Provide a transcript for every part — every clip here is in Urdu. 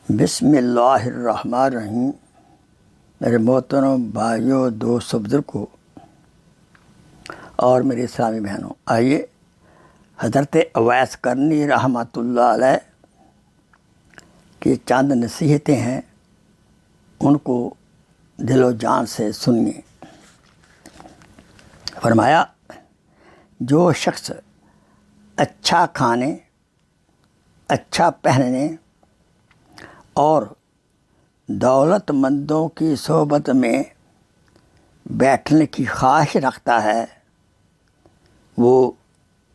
بسم اللہ الرحمن الرحیم۔ میرے محترم بھائیوں، دوستوں، بزرگوں اور میرے اسلامی بہنوں، آئیے حضرت اویس کرنی رحمۃ اللہ علیہ کی چند نصیحتیں ہیں، ان کو دل و جان سے سنیے۔ فرمایا، جو شخص اچھا کھانے، اچھا پہننے اور دولت مندوں کی صحبت میں بیٹھنے کی خواہش رکھتا ہے، وہ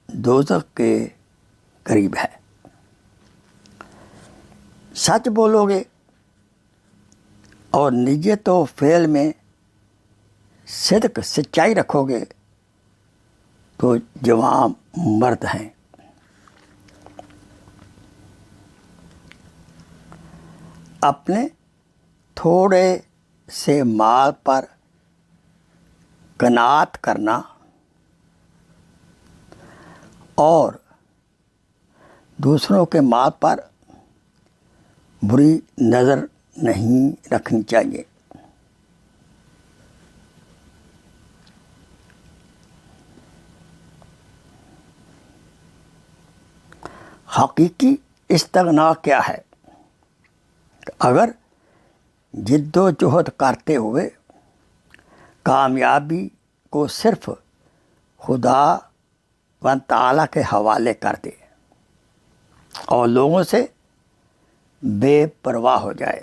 دوزخ کے قریب ہے۔ سچ بولو گے اور نیت و فعل میں صدق سچائی رکھو گے تو جوان مرد ہیں۔ اپنے تھوڑے سے مال پر قناعت کرنا اور دوسروں کے مال پر بری نظر نہیں رکھنی چاہیے۔ حقیقی استغنا کیا ہے؟ اگر جد و جہد کرتے ہوئے کامیابی کو صرف خدا و تعالیٰ کے حوالے کر دے اور لوگوں سے بے پرواہ ہو جائے۔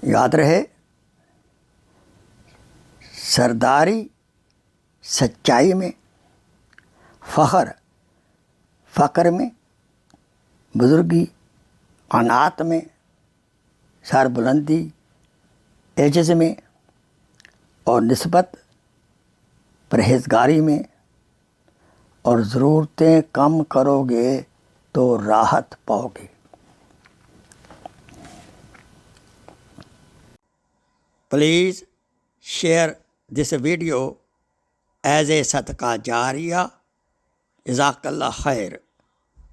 یاد رہے، سرداری سچائی میں، فقر میں، بزرگی قناعت میں، سربلندی عجز میں اور نسبت پرہیزگاری میں، اور ضرورتیں کم کرو گے تو راحت پاؤ گے۔ Please share this video as a صدقہ جاریہ۔ جزاک اللہ خیر۔